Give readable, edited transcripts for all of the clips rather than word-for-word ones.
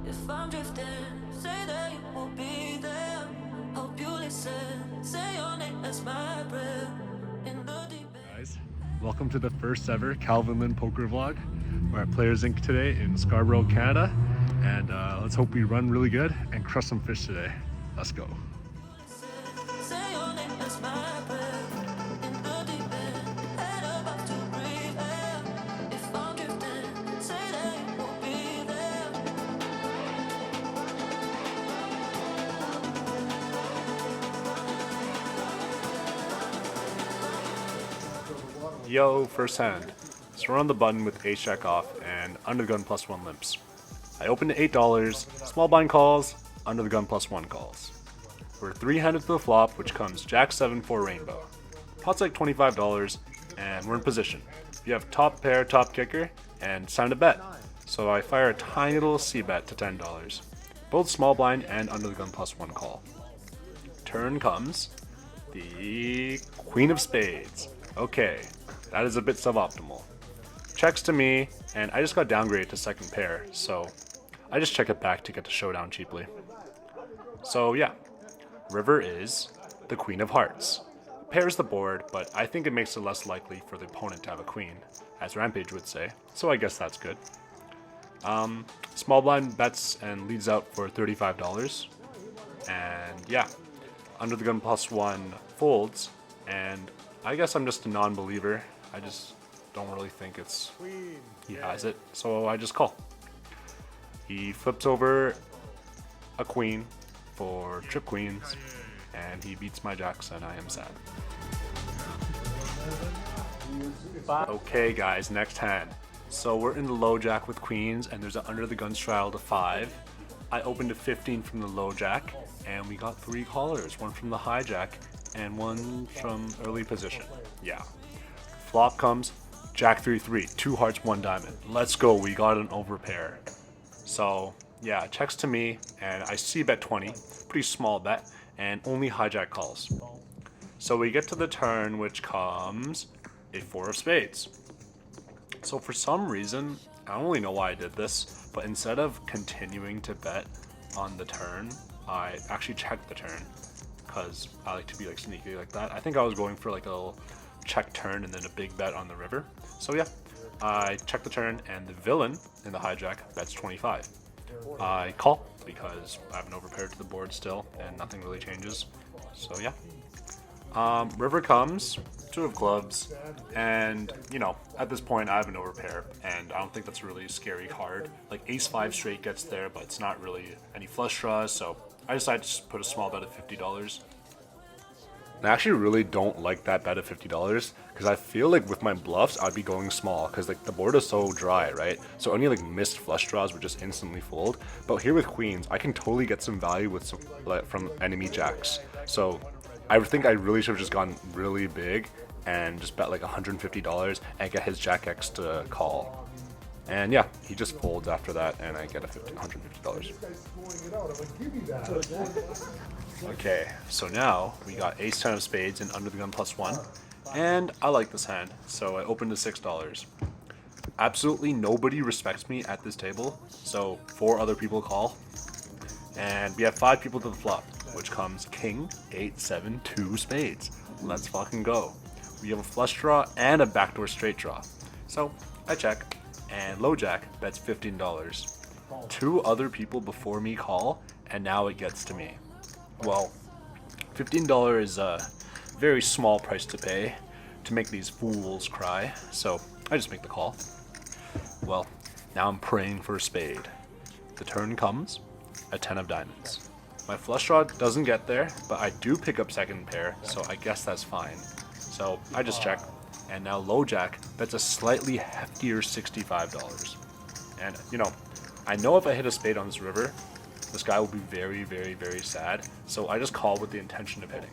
If I'm drifting, say that you will be there. Hope you listen. Say your name as my breath in the deep end. Guys, welcome to the first ever Calvin Lynn poker vlog. We're at Players Inc. today in Scarborough, Canada, and let's hope we run really good and crush some fish today. Let's go. Say your name as my breath in the deep end. Head about to breathe air. If I'm drifting, say that you will be there. Yo, first hand. So we're on the button with ace jack off and under the gun +1 limps. I opened to $8, small blind calls, under the gun +1 calls. We're 3-handed to the flop, which comes jack 7 4 rainbow. Pot's like $25, and we're in position. You have top pair, top kicker, and it's time to bet. So I fire a tiny little C bet to $10. Both small blind and under the gun +1 call. Turn comes the Queen of Spades. Okay, that is a bit suboptimal. Checks to me, and I just got downgraded to second pair, so I just check it back to get the showdown cheaply. So yeah, river is the Queen of Hearts. Pairs the board, but I think it makes it less likely for the opponent to have a queen, as Rampage would say, so I guess that's good. Small blind bets and leads out for $35, and yeah, under the gun +1 folds, and I guess I'm just a non-believer. I just don't really think he has it, so I just call. He flips over a queen for trip queens, and he beats my jacks, and I am sad. Okay guys, next hand. So we're in the low jack with queens, and there's an under the gun straddle to 5. I opened to 15 from the low jack, and we got 3 callers, one from the high jack, and one from early position. Yeah. Flop comes jack 3-3, 2 hearts, 1 diamond. Let's go, we got an overpair. So yeah, checks to me, and I see bet 20, pretty small bet, and only hijack calls. So we get to the turn, which comes a 4 of spades. So for some reason, I don't really know why I did this, but instead of continuing to bet on the turn, I actually checked the turn, because I like to be like sneaky like that. I think I was going for like a little check turn and then a big bet on the river. So yeah, I check the turn, and the villain in the hijack bets 25. I call because I have an overpair to the board still, and nothing really changes. So yeah. River comes, 2 of clubs, and you know, at this point I have an overpair, and I don't think that's a really scary card. Like ace 5 straight gets there, but it's not really any flush draws, so I decided to just put a small bet of $50. I actually really don't like that bet of $50, because I feel like with my bluffs I'd be going small, because like the board is so dry, right? So any like missed flush draws would just instantly fold. But here with queens, I can totally get some value with some from enemy jacks. So I think I really should have just gone really big and just bet like $150 and get his jack X to call. And yeah, he just folds after that, and I get a $150. Okay, so now we got ace 10 of spades and under the gun +1, and I like this hand, so I opened to $6. Absolutely nobody respects me at this table, so 4 other people call, and we have 5 people to the flop, which comes king 8 7 2 spades. Let's fucking go. We have a flush draw and a backdoor straight draw, so I check, and low jack bets $15. 2 other people before me call, and now it gets to me. Well, $15 is a very small price to pay to make these fools cry, so I just make the call. Well, now I'm praying for a spade. The turn comes, a 10 of diamonds. My flush draw doesn't get there, but I do pick up second pair, so I guess that's fine. So I just check, and now low jack bets a slightly heftier $65. And you know if I hit a spade on this river, this guy will be very, very, very sad, so I just call with the intention of hitting.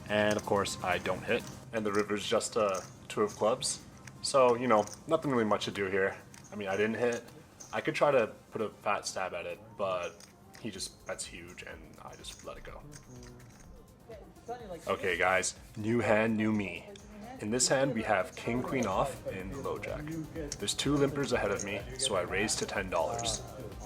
And of course, I don't hit, and the river's just a 2 of clubs. So, you know, nothing really much to do here. I mean, I didn't hit. I could try to put a fat stab at it, but he just bets huge, and I just let it go. Okay, guys, new hand, new me. In this hand, we have king, queen off in the low jack. There's 2 limpers ahead of me, so I raise to $10.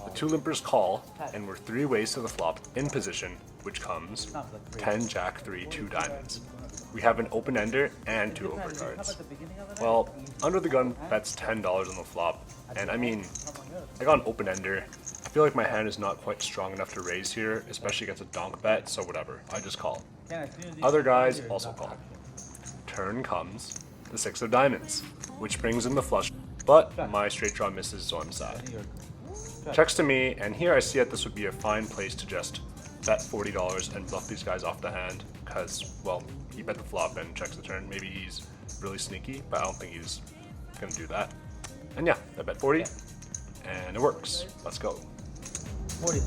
The two limpers call, and we're 3 ways to the flop in position, which comes 10, jack, 3, 2 diamonds. We have an open ender and 2 overcards. Well, under the gun bets $10 on the flop, and I mean, I got an open ender. I feel like my hand is not quite strong enough to raise here, especially against a donk bet, so whatever, I just call. Other guys also call. Turn comes the 6 of diamonds, which brings in the flush, but my straight draw misses, so I'm sad. Checks to me, and here I see that this would be a fine place to just bet $40 and bluff these guys off the hand, because, well, he bet the flop and checks the turn. Maybe he's really sneaky, but I don't think he's gonna do that. And yeah, I bet 40, and it works. Let's go. 40.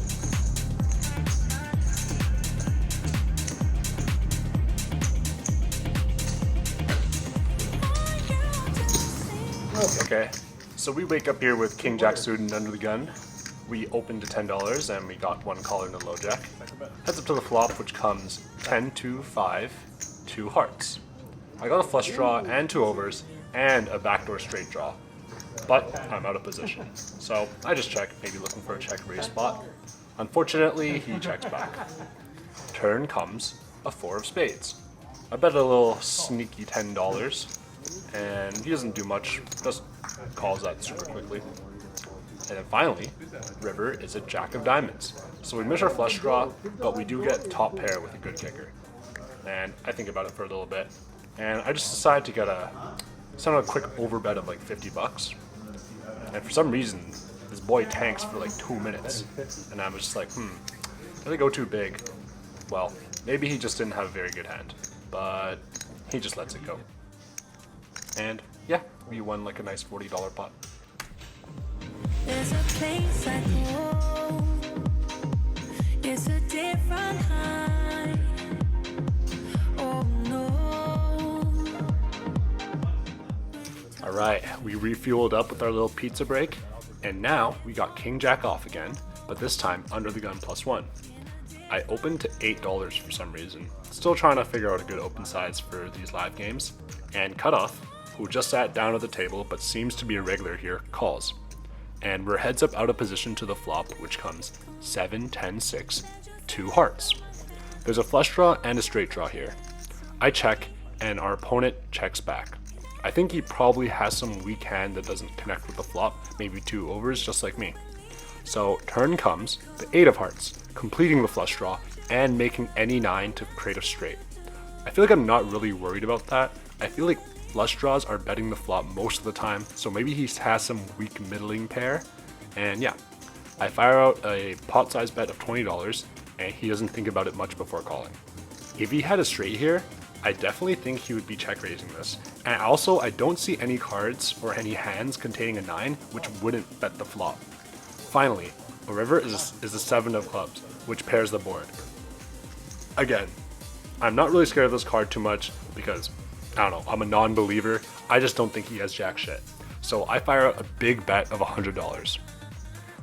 Okay, so we wake up here with King Jack suited under the gun. We opened to $10 and we got 1 caller and a low jack. Heads up to the flop, which comes 10, 2, 5, 2 hearts. I got a flush draw and 2 overs and a backdoor straight draw, but I'm out of position. So I just check, maybe looking for a check raise spot. Unfortunately, he checks back. Turn comes a 4 of spades. I bet a little sneaky $10, and he doesn't do much, just calls that super quickly. And then finally, river is a jack of diamonds. So we miss our flush draw, but we do get top pair with a good kicker. And I think about it for a little bit, and I just decide to get a quick overbet of like $50. And for some reason, this boy tanks for like 2 minutes, and I'm just like, did I go too big? Well, maybe he just didn't have a very good hand, but he just lets it go. And yeah, we won like a nice $40 pot. There's a place I go. It's a different high. Oh no. Alright, we refueled up with our little pizza break, and now we got King Jack off again, but this time under the gun +1. I opened to $8 for some reason. Still trying to figure out a good open size for these live games, and Cutoff, who just sat down at the table but seems to be a regular here, calls. And we're heads up out of position to the flop, which comes 7, 10, 6, 2 hearts. There's a flush draw and a straight draw here. I check, and our opponent checks back. I think he probably has some weak hand that doesn't connect with the flop, maybe 2 overs, just like me. So turn comes the 8 of hearts, completing the flush draw and making any 9 to create a straight. I feel like I'm not really worried about that. I feel like flush draws are betting the flop most of the time, so maybe he has some weak middling pair. And yeah, I fire out a pot size bet of $20, and he doesn't think about it much before calling. If he had a straight here, I definitely think he would be check raising this. And also, I don't see any cards or any hands containing a 9 which wouldn't bet the flop. Finally, a river is a 7 of clubs, which pairs the board. Again, I'm not really scared of this card too much because, I don't know, I'm a non-believer. I just don't think he has jack shit. So I fire out a big bet of $100.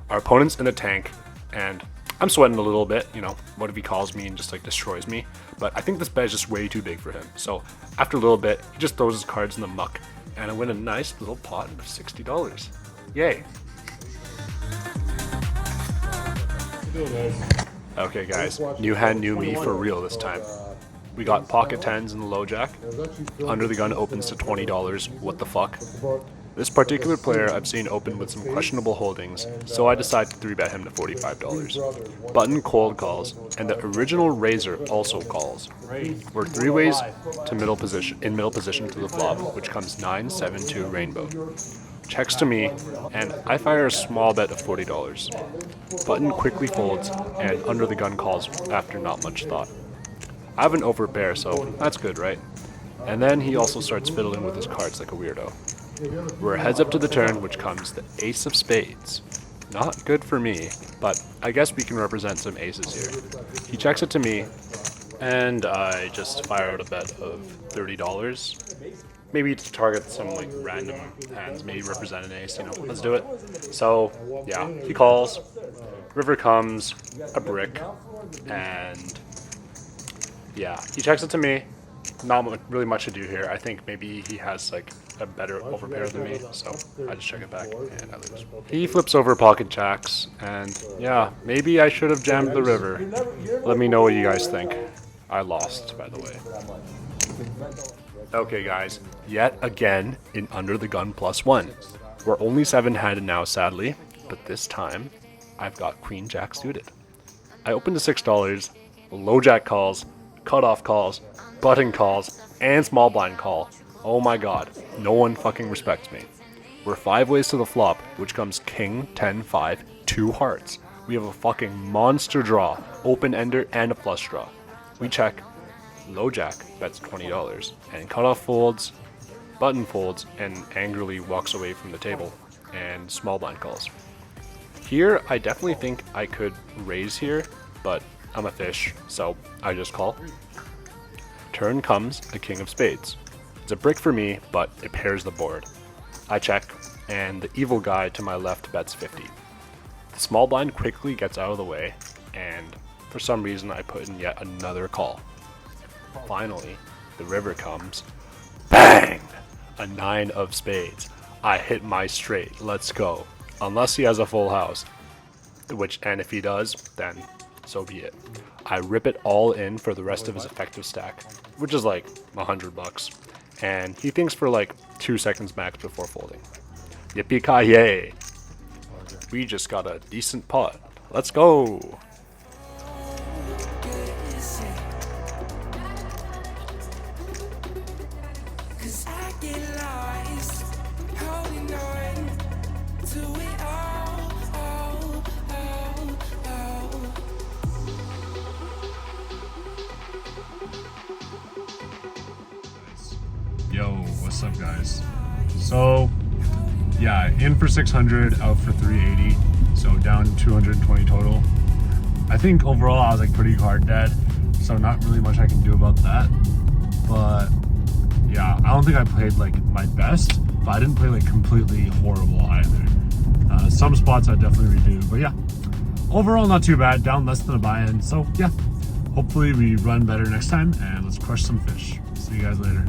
Our opponent's in the tank, and I'm sweating a little bit, you know, what if he calls me and just like destroys me? But I think this bet is just way too big for him. So after a little bit, he just throws his cards in the muck, and I win a nice little pot of $60. Yay. Okay guys, new hand, new me for real this time. We got pocket 10s in the low jack. Under the gun opens to $20. What the fuck? This particular player I've seen open with some questionable holdings, so I decide to 3-bet him to $45. Button cold calls, and the original raiser also calls. We're 3 ways to middle position to the flop, which comes 9, 7, 2 rainbow. Checks to me, and I fire a small bet of $40. Button quickly folds, and under the gun calls after not much thought. I have an overpair, so that's good, right? And then he also starts fiddling with his cards like a weirdo. We're heads up to the turn, which comes the ace of spades. Not good for me, but I guess we can represent some aces here. He checks it to me, and I just fire out a bet of $30. Maybe to target some like random hands, maybe represent an ace, you know, let's do it. So yeah, he calls, river comes, a brick, and yeah, he checks it to me, not really much to do here. I think maybe he has like a better overpair than me, so I just check it back and I lose. He flips over pocket jacks, and yeah, maybe I should have jammed the river. Let me know what you guys think. I lost, by the way. Okay guys, yet again in under the gun +1. We're only 7-handed now, sadly, but this time I've got queen jack suited. I opened to $6, low jack calls, cutoff calls, button calls, and small blind call. Oh my god, no one fucking respects me. We're 5 ways to the flop, which comes king, 10, 5, 2 hearts. We have a fucking monster draw, open ender, and a flush draw. We check, low jack bets $20, and cutoff folds, button folds, and angrily walks away from the table, and small blind calls. Here, I definitely think I could raise here, but I'm a fish, so I just call. Turn comes a king of spades. It's a brick for me, but it pairs the board. I check, and the evil guy to my left bets 50. The small blind quickly gets out of the way, and for some reason I put in yet another call. Finally, the river comes. Bang! A 9 of spades. I hit my straight. Let's go. Unless he has a full house, and if he does, then so be it. I rip it all in for the rest of his effective stack, which is like $100, and he thinks for like 2 seconds max before folding. Yippee-ki-yay! We just got a decent pot. Let's go! Yo, what's up guys? So yeah, in for 600, out for 380, so down 220 total. I think overall I was like pretty hard dead, so not really much I can do about that. But yeah, I don't think I played like my best, but I didn't play like completely horrible either. Some spots I definitely redo, but yeah, overall not too bad, down less than a buy-in. So yeah, hopefully we run better next time and let's crush some fish. See you guys later.